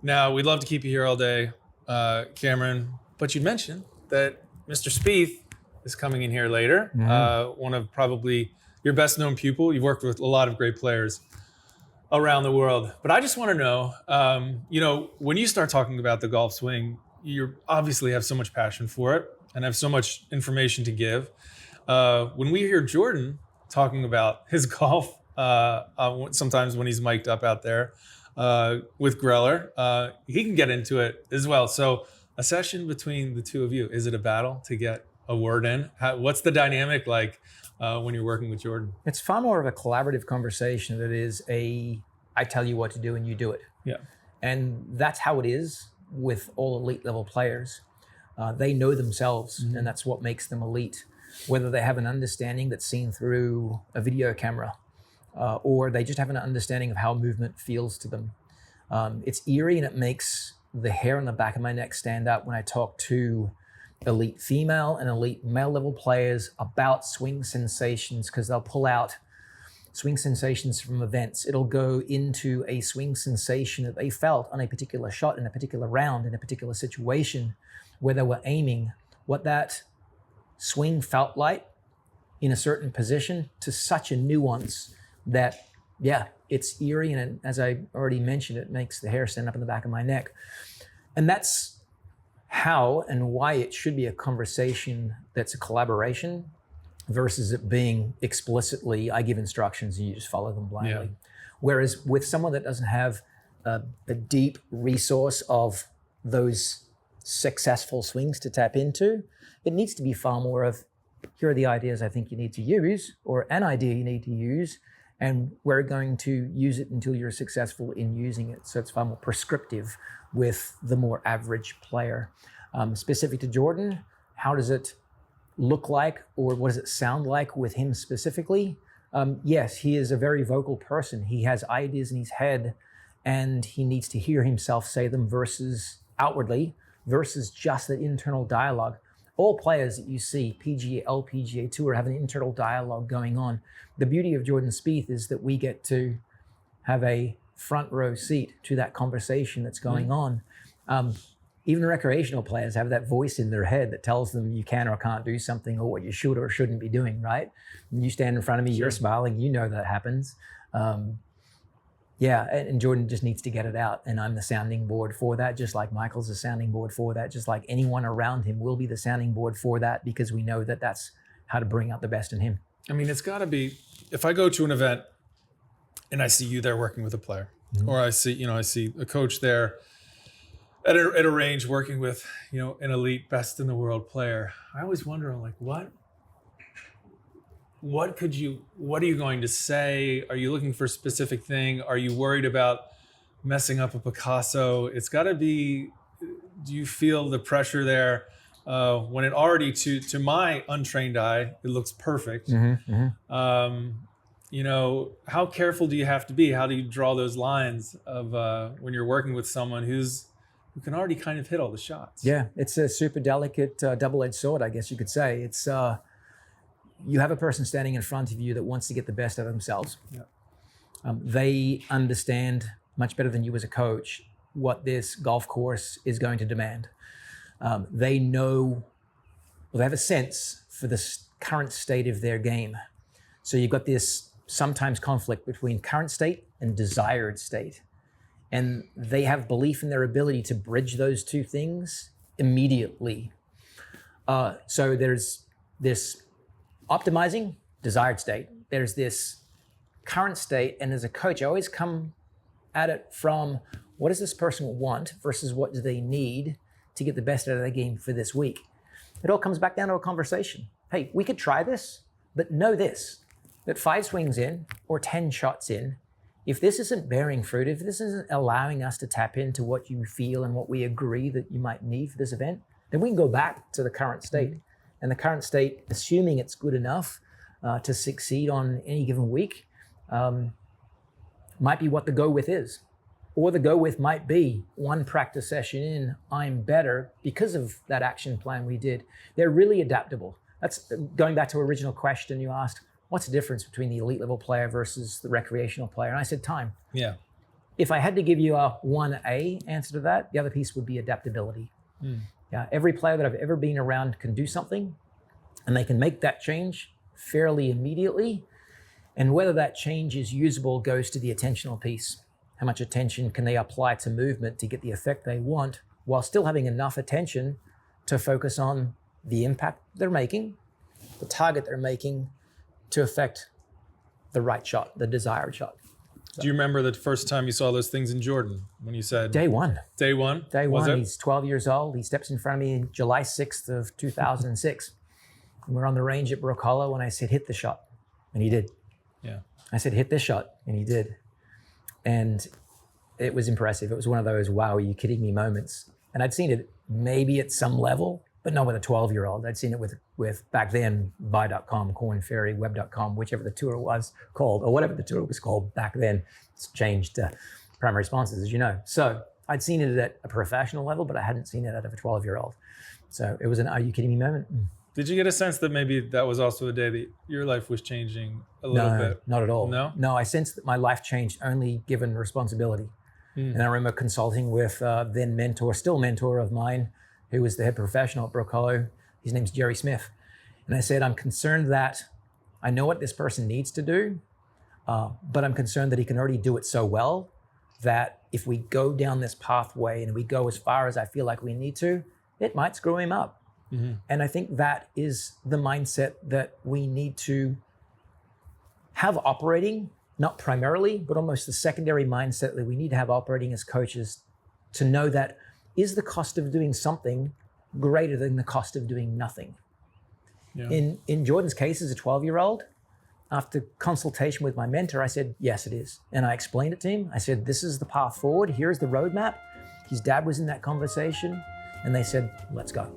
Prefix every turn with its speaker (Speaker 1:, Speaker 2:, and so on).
Speaker 1: Now, we'd love to keep you here all day, Cameron, but you mentioned that Mr. Spieth is coming in here later. One of probably your best known pupil. You've worked with a lot of great players around the world. But I just want to know, when you start talking about the golf swing, you obviously have so much passion for it and have so much information to give. When we hear Jordan talking about his golf, sometimes when he's mic'd up out there with Greller, he can get into it as well. So a session between the two of you, is it a battle to get a word in? What's the dynamic like when you're working with Jordan?
Speaker 2: It's far more of a collaborative conversation that is I tell you what to do and you do it.
Speaker 1: Yeah.
Speaker 2: And that's how it is with all elite level players. They know themselves, and that's what makes them elite. Whether they have an understanding that's seen through a video camera, or they just have an understanding of how movement feels to them. It's eerie, and it makes the hair on the back of my neck stand up when I talk to elite female and elite male level players about swing sensations, because they'll pull out swing sensations from events. It'll go into a swing sensation that they felt on a particular shot in a particular round in a particular situation where they were aiming, what that swing felt like in a certain position, to such a nuance that, yeah, it's eerie. And as I already mentioned, it makes the hair stand up in the back of my neck. And that's how and why it should be a conversation that's a collaboration versus it being explicitly, I give instructions and you just follow them blindly. Yeah. Whereas with someone that doesn't have a deep resource of those successful swings to tap into, it needs to be far more of, here are the ideas I think you need to use, or an idea you need to use, and we're going to use it until you're successful in using it. So it's far more prescriptive with the more average player. Specific to Jordan, how does it look like, or what does it sound like with him specifically? Yes, he is a very vocal person. He has ideas in his head and he needs to hear himself say them versus outwardly, versus just the internal dialogue. All players that you see, PGA, LPGA Tour, have an internal dialogue going on. The beauty of Jordan Spieth is that we get to have a front row seat to that conversation that's going on. Even recreational players have that voice in their head that tells them you can or can't do something, or what you should or shouldn't be doing, right? When you stand in front of me, you're smiling, you know that happens. And Jordan just needs to get it out, and I'm the sounding board for that, just like Michael's the sounding board for that, just like anyone around him will be the sounding board for that, because we know that that's how to bring out the best in him.
Speaker 1: I mean, it's got to be, if I go to an event and I see you there working with a player, or I see a coach there at a range working with, an elite best in the world player, I always wonder, I'm like, what are you going to say? Are you looking for a specific thing? Are you worried about messing up a Picasso? It's got to be, do you feel the pressure there when it already, to my untrained eye, it looks perfect? How careful do you have to be? How do you draw those lines of when you're working with someone who can already kind of hit all the shots?
Speaker 2: Yeah, it's a super delicate double-edged sword, I guess you could say. It's you have a person standing in front of you that wants to get the best out of themselves. Yeah. They understand much better than you as a coach what this golf course is going to demand. They know, they have a sense for the current state of their game. So you've got this sometimes conflict between current state and desired state. And they have belief in their ability to bridge those two things immediately. So there's this optimizing desired state. There's this current state. And as a coach, I always come at it from, what does this person want versus what do they need to get the best out of their game for this week? It all comes back down to a conversation. Hey, we could try this, but know this, that 5 swings in or 10 shots in, if this isn't bearing fruit, if this isn't allowing us to tap into what you feel and what we agree that you might need for this event, then we can go back to the current state. And the current state, assuming it's good enough to succeed on any given week, might be what the go with is. Or the go with might be one practice session in, I'm better because of that action plan we did. They're really adaptable. That's going back to the original question you asked, what's the difference between the elite level player versus the recreational player? And I said time.
Speaker 1: Yeah.
Speaker 2: if I had to give you a 1A answer to that, the other piece would be adaptability. Yeah, every player that I've ever been around can do something, and they can make that change fairly immediately. And whether that change is usable goes to the attentional piece. How much attention can they apply to movement to get the effect they want while still having enough attention to focus on the impact they're making, the target they're making, to affect the right shot, the desired shot.
Speaker 1: Do you remember the first time you saw those things in Jordan when you said
Speaker 2: Day one.
Speaker 1: Day one?
Speaker 2: Day
Speaker 1: Was
Speaker 2: one.
Speaker 1: it?
Speaker 2: He's 12 years old. He steps in front of me July 6th of 2006. We're on the range at Brook Hollow, and I said, hit the shot. And he did.
Speaker 1: Yeah.
Speaker 2: I said, hit this shot. And he did. And it was impressive. It was one of those, wow, are you kidding me moments. And I'd seen it maybe at some level, but not with a 12-year-old. I'd seen it with back then, buy.com, Corn Ferry, web.com, whichever the tour was called, or whatever the tour was called back then. It's changed to primary sponsors, as you know. So I'd seen it at a professional level, but I hadn't seen it out of a 12-year-old. So it was an are you kidding me moment.
Speaker 1: Did you get a sense that maybe that was also the day that your life was changing a little bit?
Speaker 2: Not at all.
Speaker 1: No?
Speaker 2: No, I sensed that my life changed only given responsibility. And I remember consulting with then mentor, still mentor of mine, who was the head professional at Brook Hollow. His name's Jerry Smith. And I said, I'm concerned that I know what this person needs to do, but I'm concerned that he can already do it so well that if we go down this pathway and we go as far as I feel like we need to, it might screw him up. And I think that is the mindset that we need to have operating, not primarily, but almost the secondary mindset that we need to have operating as coaches, to know that is the cost of doing something greater than the cost of doing nothing.
Speaker 1: Yeah.
Speaker 2: In Jordan's case, as a 12-year-old, after consultation with my mentor, I said, yes, it is. And I explained it to him. I said, this is the path forward. Here's the roadmap. His dad was in that conversation. And they said, let's go.